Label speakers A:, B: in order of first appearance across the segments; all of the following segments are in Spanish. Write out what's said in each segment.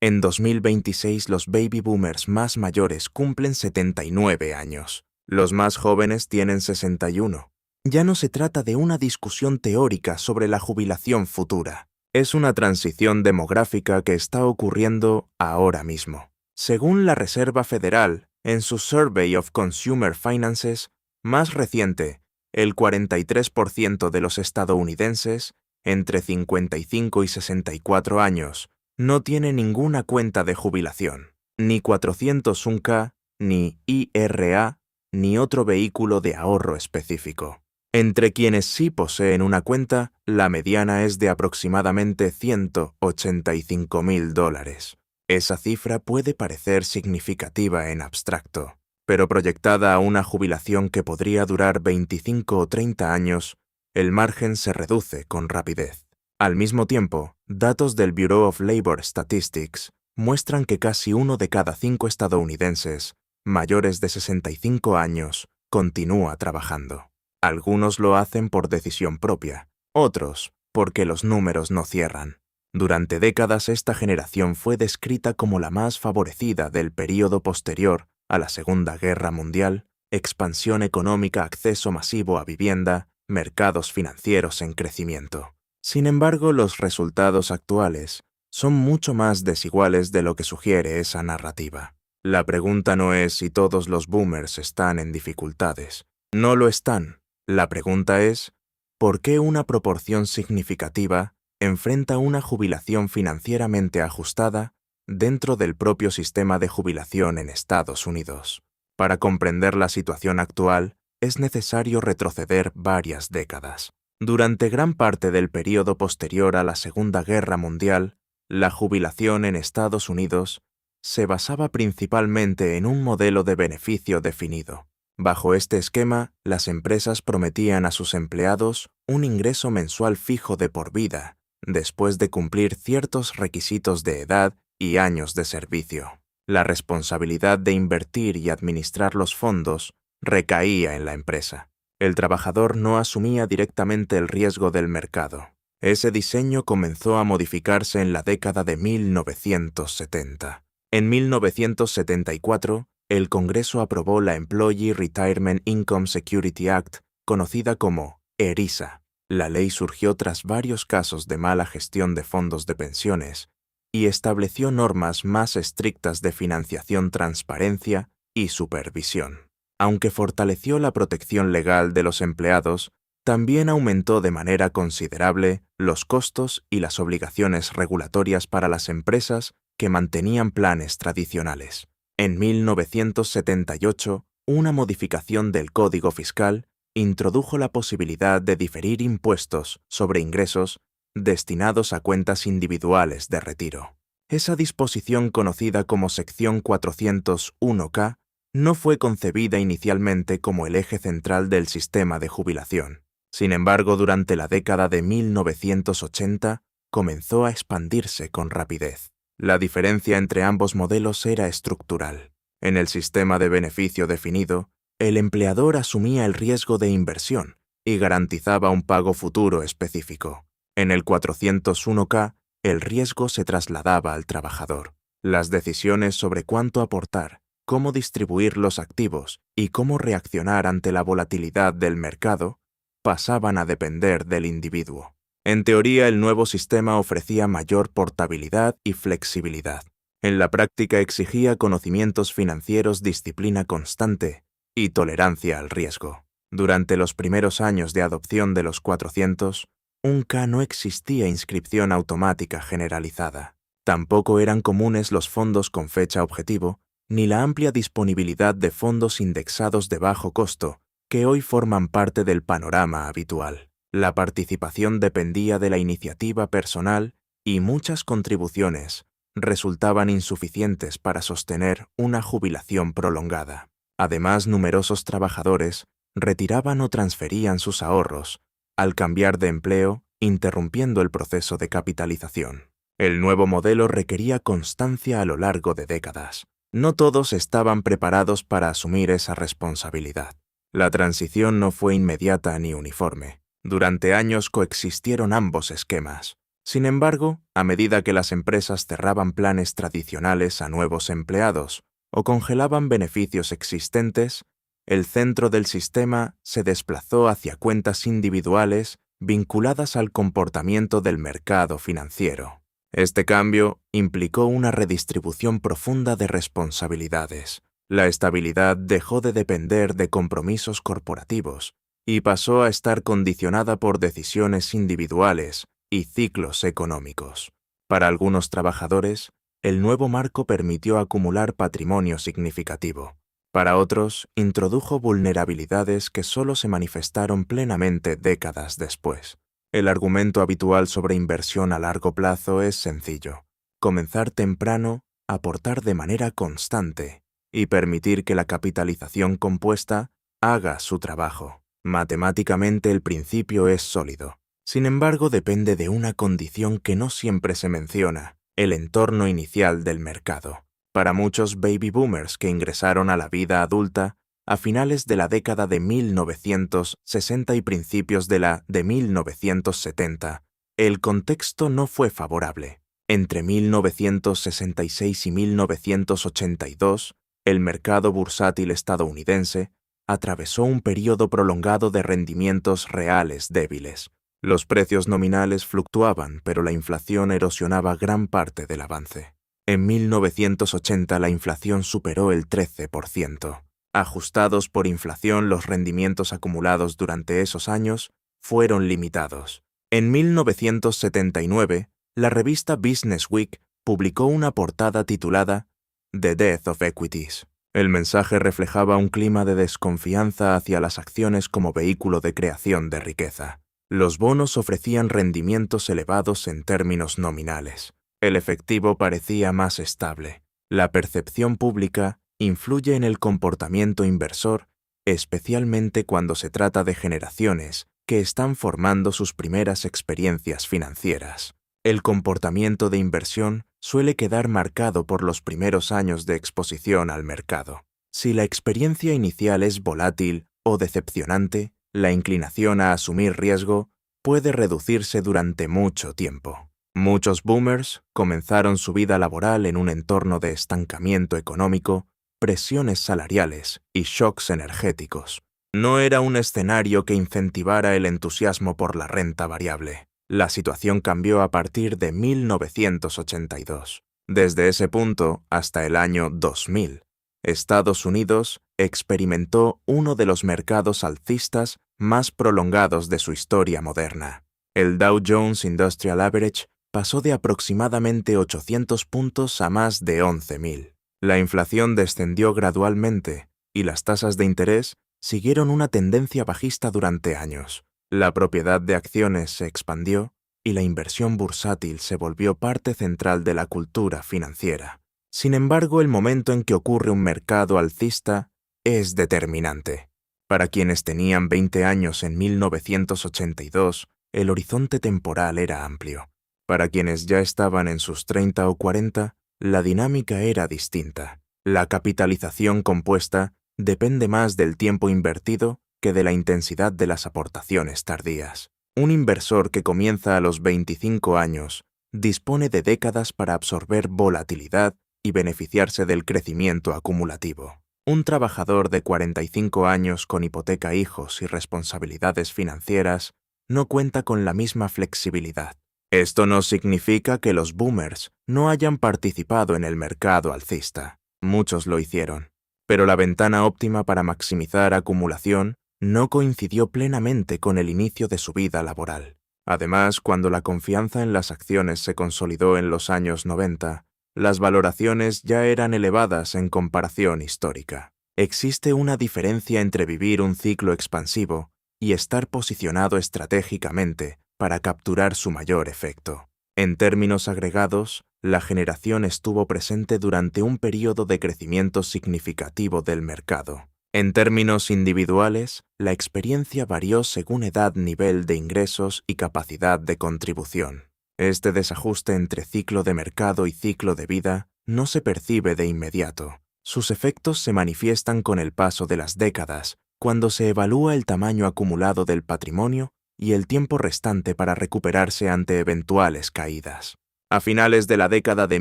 A: En 2026 los baby boomers más mayores cumplen 79 años. Los más jóvenes tienen 61. Ya no se trata de una discusión teórica sobre la jubilación futura. Es una transición demográfica que está ocurriendo ahora mismo. Según la Reserva Federal, en su Survey of Consumer Finances más reciente, el 43% de los estadounidenses, entre 55 y 64 años, no tiene ninguna cuenta de jubilación, ni 401k, ni IRA, ni otro vehículo de ahorro específico. Entre quienes sí poseen una cuenta, la mediana es de aproximadamente $185,000. Esa cifra puede parecer significativa en abstracto, pero proyectada a una jubilación que podría durar 25 o 30 años, el margen se reduce con rapidez. Al mismo tiempo, datos del Bureau of Labor Statistics muestran que casi 1 de cada 5 estadounidenses mayores de 65 años continúa trabajando. Algunos lo hacen por decisión propia, otros porque los números no cierran. Durante décadas esta generación fue descrita como la más favorecida del período posterior a la Segunda Guerra Mundial, expansión económica, acceso masivo a vivienda, mercados financieros en crecimiento. Sin embargo, los resultados actuales son mucho más desiguales de lo que sugiere esa narrativa. La pregunta no es si todos los boomers están en dificultades. No lo están. La pregunta es, ¿por qué una proporción significativa enfrenta una jubilación financieramente ajustada dentro del propio sistema de jubilación en Estados Unidos? Para comprender la situación actual, es necesario retroceder varias décadas. Durante gran parte del período posterior a la Segunda Guerra Mundial, la jubilación en Estados Unidos se basaba principalmente en un modelo de beneficio definido. Bajo este esquema, las empresas prometían a sus empleados un ingreso mensual fijo de por vida, después de cumplir ciertos requisitos de edad y años de servicio. La responsabilidad de invertir y administrar los fondos recaía en la empresa. El trabajador no asumía directamente el riesgo del mercado. Ese diseño comenzó a modificarse en la década de 1970. En 1974, el Congreso aprobó la Employee Retirement Income Security Act, conocida como ERISA. La ley surgió tras varios casos de mala gestión de fondos de pensiones y estableció normas más estrictas de financiación, transparencia y supervisión. Aunque fortaleció la protección legal de los empleados, también aumentó de manera considerable los costos y las obligaciones regulatorias para las empresas que mantenían planes tradicionales. En 1978, una modificación del Código Fiscal introdujo la posibilidad de diferir impuestos sobre ingresos destinados a cuentas individuales de retiro. Esa disposición, conocida como Sección 401K, no fue concebida inicialmente como el eje central del sistema de jubilación. Sin embargo, durante la década de 1980, comenzó a expandirse con rapidez. La diferencia entre ambos modelos era estructural. En el sistema de beneficio definido, el empleador asumía el riesgo de inversión y garantizaba un pago futuro específico. En el 401K, el riesgo se trasladaba al trabajador. Las decisiones sobre cuánto aportar, cómo distribuir los activos y cómo reaccionar ante la volatilidad del mercado pasaban a depender del individuo. En teoría, el nuevo sistema ofrecía mayor portabilidad y flexibilidad. En la práctica exigía conocimientos financieros, disciplina constante y tolerancia al riesgo. Durante los primeros años de adopción de los 401K no existía inscripción automática generalizada. Tampoco eran comunes los fondos con fecha objetivo, ni la amplia disponibilidad de fondos indexados de bajo costo que hoy forman parte del panorama habitual. La participación dependía de la iniciativa personal y muchas contribuciones resultaban insuficientes para sostener una jubilación prolongada. Además, numerosos trabajadores retiraban o transferían sus ahorros al cambiar de empleo, interrumpiendo el proceso de capitalización. El nuevo modelo requería constancia a lo largo de décadas. No todos estaban preparados para asumir esa responsabilidad. La transición no fue inmediata ni uniforme. Durante años coexistieron ambos esquemas. Sin embargo, a medida que las empresas cerraban planes tradicionales a nuevos empleados o congelaban beneficios existentes, el centro del sistema se desplazó hacia cuentas individuales vinculadas al comportamiento del mercado financiero. Este cambio implicó una redistribución profunda de responsabilidades. La estabilidad dejó de depender de compromisos corporativos y pasó a estar condicionada por decisiones individuales y ciclos económicos. Para algunos trabajadores, el nuevo marco permitió acumular patrimonio significativo. Para otros, introdujo vulnerabilidades que solo se manifestaron plenamente décadas después. El argumento habitual sobre inversión a largo plazo es sencillo: comenzar temprano, aportar de manera constante y permitir que la capitalización compuesta haga su trabajo. Matemáticamente el principio es sólido. Sin embargo, depende de una condición que no siempre se menciona: el entorno inicial del mercado. Para muchos baby boomers que ingresaron a la vida adulta a finales de la década de 1960 y principios de la de 1970, el contexto no fue favorable. Entre 1966 y 1982, el mercado bursátil estadounidense atravesó un período prolongado de rendimientos reales débiles. Los precios nominales fluctuaban, pero la inflación erosionaba gran parte del avance. En 1980 la inflación superó el 13%. Ajustados por inflación, los rendimientos acumulados durante esos años fueron limitados. En 1979, la revista Business Week publicó una portada titulada The Death of Equities. El mensaje reflejaba un clima de desconfianza hacia las acciones como vehículo de creación de riqueza. Los bonos ofrecían rendimientos elevados en términos nominales. El efectivo parecía más estable. La percepción pública influye en el comportamiento inversor, especialmente cuando se trata de generaciones que están formando sus primeras experiencias financieras. El comportamiento de inversión suele quedar marcado por los primeros años de exposición al mercado. Si la experiencia inicial es volátil o decepcionante, la inclinación a asumir riesgo puede reducirse durante mucho tiempo. Muchos boomers comenzaron su vida laboral en un entorno de estancamiento económico, presiones salariales y shocks energéticos. No era un escenario que incentivara el entusiasmo por la renta variable. La situación cambió a partir de 1982. Desde ese punto hasta el año 2000, Estados Unidos experimentó uno de los mercados alcistas más prolongados de su historia moderna. El Dow Jones Industrial Average pasó de aproximadamente 800 puntos a más de 11.000. La inflación descendió gradualmente y las tasas de interés siguieron una tendencia bajista durante años. La propiedad de acciones se expandió y la inversión bursátil se volvió parte central de la cultura financiera. Sin embargo, el momento en que ocurre un mercado alcista es determinante. Para quienes tenían 20 años en 1982, el horizonte temporal era amplio. Para quienes ya estaban en sus 30 o 40, la dinámica era distinta. La capitalización compuesta depende más del tiempo invertido que de la intensidad de las aportaciones tardías. Un inversor que comienza a los 25 años dispone de décadas para absorber volatilidad y beneficiarse del crecimiento acumulativo. Un trabajador de 45 años con hipoteca, hijos y responsabilidades financieras no cuenta con la misma flexibilidad. Esto no significa que los boomers no hayan participado en el mercado alcista. Muchos lo hicieron. Pero la ventana óptima para maximizar acumulación no coincidió plenamente con el inicio de su vida laboral. Además, cuando la confianza en las acciones se consolidó en los años 90, las valoraciones ya eran elevadas en comparación histórica. Existe una diferencia entre vivir un ciclo expansivo y estar posicionado estratégicamente para capturar su mayor efecto. En términos agregados, la generación estuvo presente durante un período de crecimiento significativo del mercado. En términos individuales, la experiencia varió según edad, nivel de ingresos y capacidad de contribución. Este desajuste entre ciclo de mercado y ciclo de vida no se percibe de inmediato. Sus efectos se manifiestan con el paso de las décadas, cuando se evalúa el tamaño acumulado del patrimonio y el tiempo restante para recuperarse ante eventuales caídas. A finales de la década de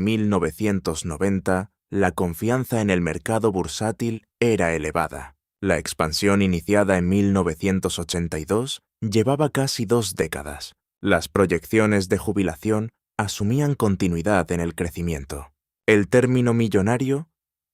A: 1990, la confianza en el mercado bursátil era elevada. La expansión iniciada en 1982 llevaba casi 2 décadas. Las proyecciones de jubilación asumían continuidad en el crecimiento. El término millonario,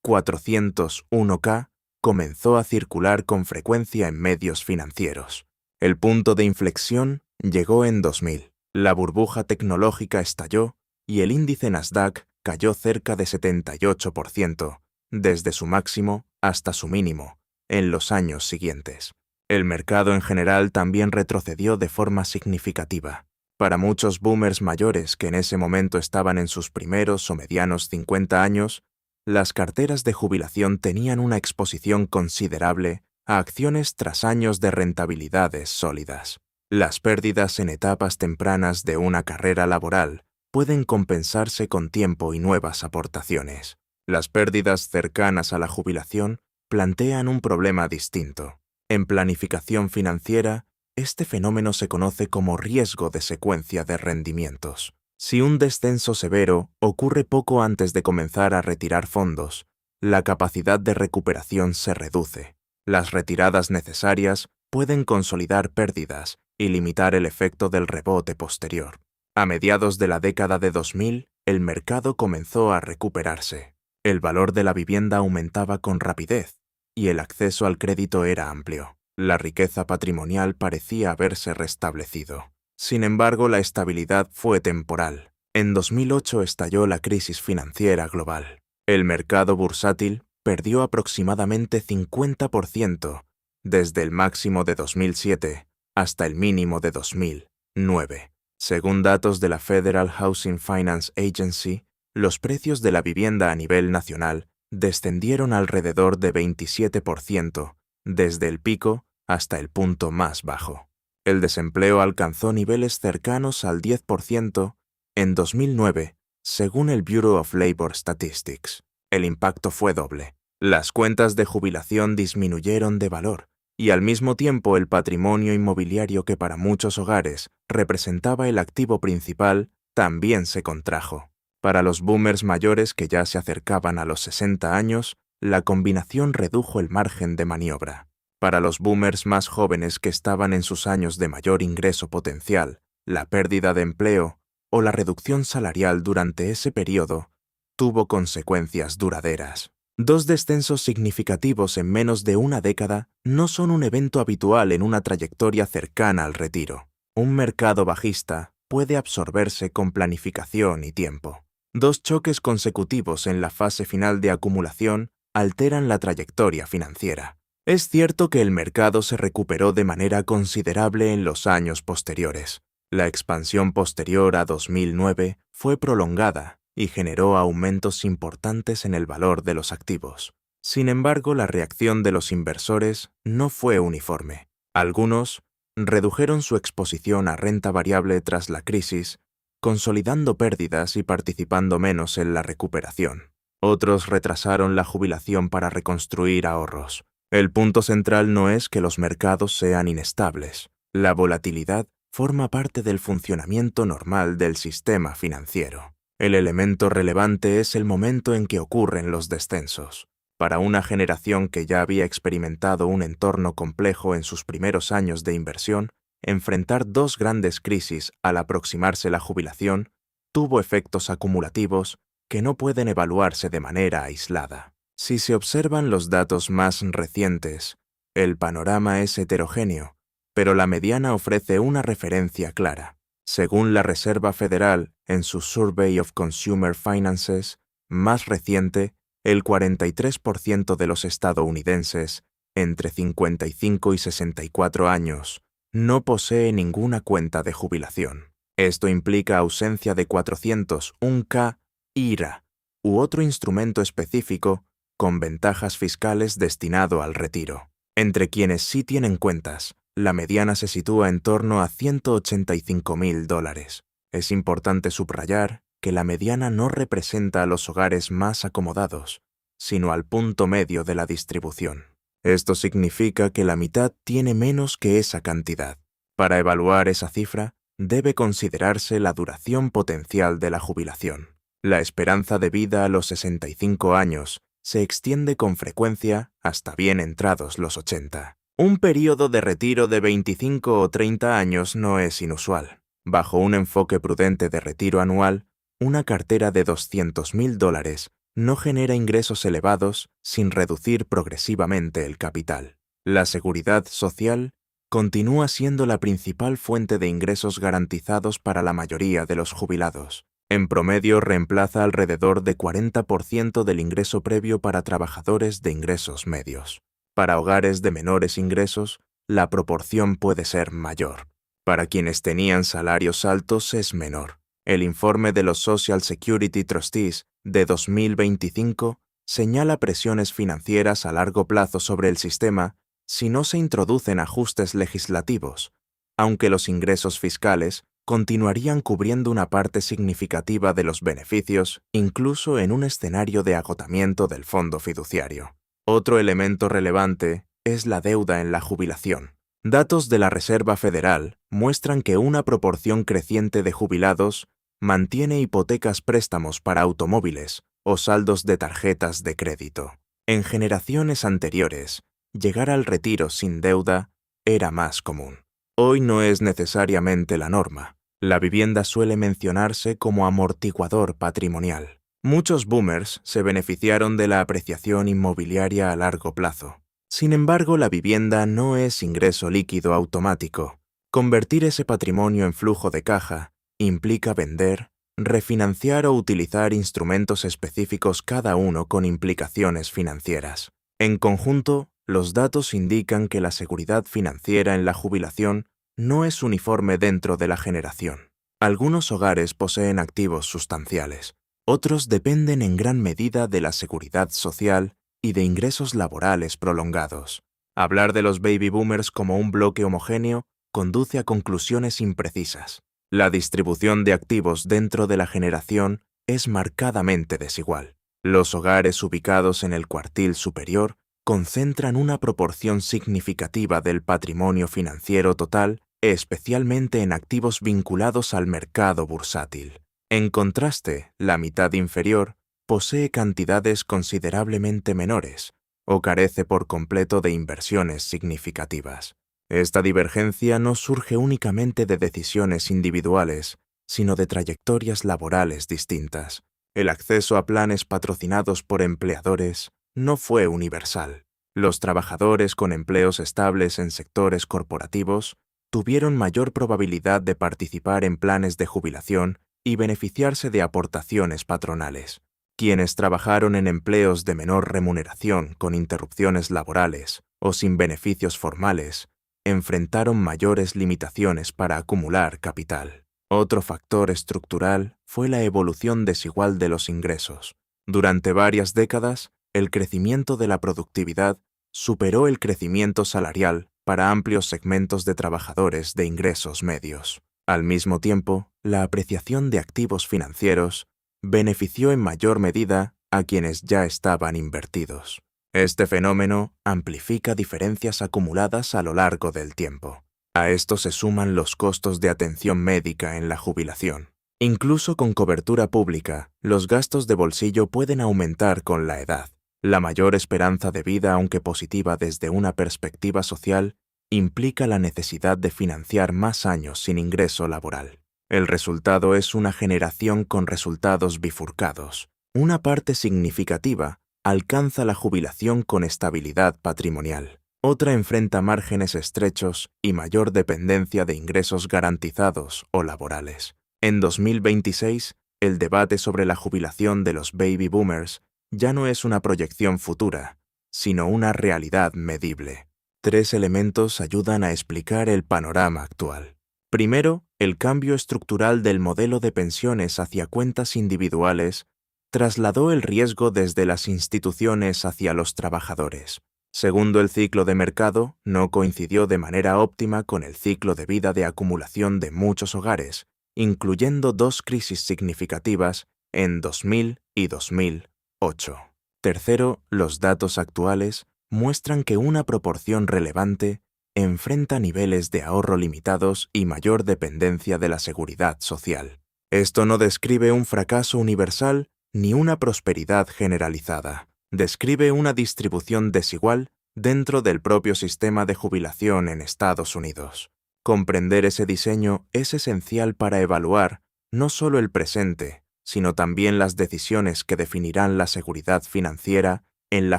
A: 401k, comenzó a circular con frecuencia en medios financieros. El punto de inflexión llegó en 2000. La burbuja tecnológica estalló y el índice Nasdaq cayó cerca de 78%, desde su máximo hasta su mínimo, en los años siguientes. El mercado en general también retrocedió de forma significativa. Para muchos boomers mayores que en ese momento estaban en sus primeros o medianos 50 años, las carteras de jubilación tenían una exposición considerable a acciones tras años de rentabilidades sólidas. Las pérdidas en etapas tempranas de una carrera laboral pueden compensarse con tiempo y nuevas aportaciones. Las pérdidas cercanas a la jubilación plantean un problema distinto. En planificación financiera, este fenómeno se conoce como riesgo de secuencia de rendimientos. Si un descenso severo ocurre poco antes de comenzar a retirar fondos, la capacidad de recuperación se reduce. Las retiradas necesarias pueden consolidar pérdidas y limitar el efecto del rebote posterior. A mediados de la década de 2000, el mercado comenzó a recuperarse. El valor de la vivienda aumentaba con rapidez y el acceso al crédito era amplio. La riqueza patrimonial parecía haberse restablecido. Sin embargo, la estabilidad fue temporal. En 2008 estalló la crisis financiera global. El mercado bursátil perdió aproximadamente 50% desde el máximo de 2007 hasta el mínimo de 2009. Según datos de la Federal Housing Finance Agency, los precios de la vivienda a nivel nacional descendieron alrededor de 27% desde el pico hasta el punto más bajo. El desempleo alcanzó niveles cercanos al 10% en 2009, según el Bureau of Labor Statistics. El impacto fue doble. Las cuentas de jubilación disminuyeron de valor y al mismo tiempo el patrimonio inmobiliario que para muchos hogares representaba el activo principal también se contrajo. Para los boomers mayores que ya se acercaban a los 60 años, la combinación redujo el margen de maniobra. Para los boomers más jóvenes que estaban en sus años de mayor ingreso potencial, la pérdida de empleo o la reducción salarial durante ese periodo tuvo consecuencias duraderas. 2 descensos significativos en menos de una década no son un evento habitual en una trayectoria cercana al retiro. Un mercado bajista puede absorberse con planificación y tiempo. 2 choques consecutivos en la fase final de acumulación alteran la trayectoria financiera. Es cierto que el mercado se recuperó de manera considerable en los años posteriores. La expansión posterior a 2009 fue prolongada y generó aumentos importantes en el valor de los activos. Sin embargo, la reacción de los inversores no fue uniforme. Algunos redujeron su exposición a renta variable tras la crisis, consolidando pérdidas y participando menos en la recuperación. Otros retrasaron la jubilación para reconstruir ahorros. El punto central no es que los mercados sean inestables. La volatilidad forma parte del funcionamiento normal del sistema financiero. El elemento relevante es el momento en que ocurren los descensos. Para una generación que ya había experimentado un entorno complejo en sus primeros años de inversión, enfrentar 2 grandes crisis al aproximarse la jubilación tuvo efectos acumulativos que no pueden evaluarse de manera aislada. Si se observan los datos más recientes, el panorama es heterogéneo, pero la mediana ofrece una referencia clara. Según la Reserva Federal, en su Survey of Consumer Finances más reciente, el 43% de los estadounidenses entre 55 y 64 años no posee ninguna cuenta de jubilación. Esto implica ausencia de 401k IRA u otro instrumento específico con ventajas fiscales destinado al retiro. Entre quienes sí tienen cuentas, la mediana se sitúa en torno a $185,000. Es importante subrayar que la mediana no representa a los hogares más acomodados, sino al punto medio de la distribución. Esto significa que la mitad tiene menos que esa cantidad. Para evaluar esa cifra, debe considerarse la duración potencial de la jubilación. La esperanza de vida a los 65 años se extiende con frecuencia hasta bien entrados los 80. Un período de retiro de 25 o 30 años no es inusual. Bajo un enfoque prudente de retiro anual, una cartera de $200.000 no genera ingresos elevados sin reducir progresivamente el capital. La seguridad social continúa siendo la principal fuente de ingresos garantizados para la mayoría de los jubilados. En promedio, reemplaza alrededor de 40% del ingreso previo para trabajadores de ingresos medios. Para hogares de menores ingresos, la proporción puede ser mayor. Para quienes tenían salarios altos es menor. El informe de los Social Security Trustees de 2025 señala presiones financieras a largo plazo sobre el sistema si no se introducen ajustes legislativos, aunque los ingresos fiscales continuarían cubriendo una parte significativa de los beneficios, incluso en un escenario de agotamiento del fondo fiduciario. Otro elemento relevante es la deuda en la jubilación. Datos de la Reserva Federal muestran que una proporción creciente de jubilados mantiene hipotecas préstamos para automóviles o saldos de tarjetas de crédito. En generaciones anteriores, llegar al retiro sin deuda era más común. Hoy no es necesariamente la norma. La vivienda suele mencionarse como amortiguador patrimonial. Muchos boomers se beneficiaron de la apreciación inmobiliaria a largo plazo. Sin embargo, la vivienda no es ingreso líquido automático. Convertir ese patrimonio en flujo de caja implica vender, refinanciar o utilizar instrumentos específicos, cada uno con implicaciones financieras. En conjunto, los datos indican que la seguridad financiera en la jubilación no es uniforme dentro de la generación. Algunos hogares poseen activos sustanciales, otros dependen en gran medida de la seguridad social y de ingresos laborales prolongados. Hablar de los baby boomers como un bloque homogéneo conduce a conclusiones imprecisas. La distribución de activos dentro de la generación es marcadamente desigual. Los hogares ubicados en el cuartil superior concentran una proporción significativa del patrimonio financiero total, especialmente en activos vinculados al mercado bursátil. En contraste, la mitad inferior posee cantidades considerablemente menores o carece por completo de inversiones significativas. Esta divergencia no surge únicamente de decisiones individuales, sino de trayectorias laborales distintas. El acceso a planes patrocinados por empleadores no fue universal. Los trabajadores con empleos estables en sectores corporativos tuvieron mayor probabilidad de participar en planes de jubilación y beneficiarse de aportaciones patronales. Quienes trabajaron en empleos de menor remuneración, con interrupciones laborales o sin beneficios formales, enfrentaron mayores limitaciones para acumular capital. Otro factor estructural fue la evolución desigual de los ingresos. Durante varias décadas, el crecimiento de la productividad superó el crecimiento salarial para amplios segmentos de trabajadores de ingresos medios. Al mismo tiempo, la apreciación de activos financieros benefició en mayor medida a quienes ya estaban invertidos. Este fenómeno amplifica diferencias acumuladas a lo largo del tiempo. A esto se suman los costos de atención médica en la jubilación. Incluso con cobertura pública, los gastos de bolsillo pueden aumentar con la edad. La mayor esperanza de vida, aunque positiva desde una perspectiva social, implica la necesidad de financiar más años sin ingreso laboral. El resultado es una generación con resultados bifurcados. Una parte significativa alcanza la jubilación con estabilidad patrimonial. Otra enfrenta márgenes estrechos y mayor dependencia de ingresos garantizados o laborales. En 2026, el debate sobre la jubilación de los baby boomers ya no es una proyección futura, sino una realidad medible. 3 elementos ayudan a explicar el panorama actual. Primero, el cambio estructural del modelo de pensiones hacia cuentas individuales trasladó el riesgo desde las instituciones hacia los trabajadores. Segundo, el ciclo de mercado no coincidió de manera óptima con el ciclo de vida de acumulación de muchos hogares, incluyendo 2 crisis significativas en 2000 y 2008. Tercero, los datos actuales muestran que una proporción relevante enfrenta niveles de ahorro limitados y mayor dependencia de la seguridad social. Esto no describe un fracaso universal ni una prosperidad generalizada. Describe una distribución desigual dentro del propio sistema de jubilación en Estados Unidos. Comprender ese diseño es esencial para evaluar no solo el presente, sino también las decisiones que definirán la seguridad financiera en la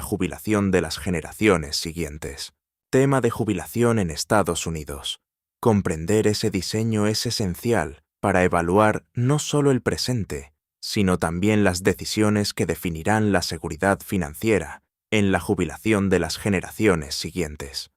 A: jubilación de las generaciones siguientes. Tema de jubilación en Estados Unidos. Comprender ese diseño es esencial para evaluar no solo el presente, sino también las decisiones que definirán la seguridad financiera en la jubilación de las generaciones siguientes.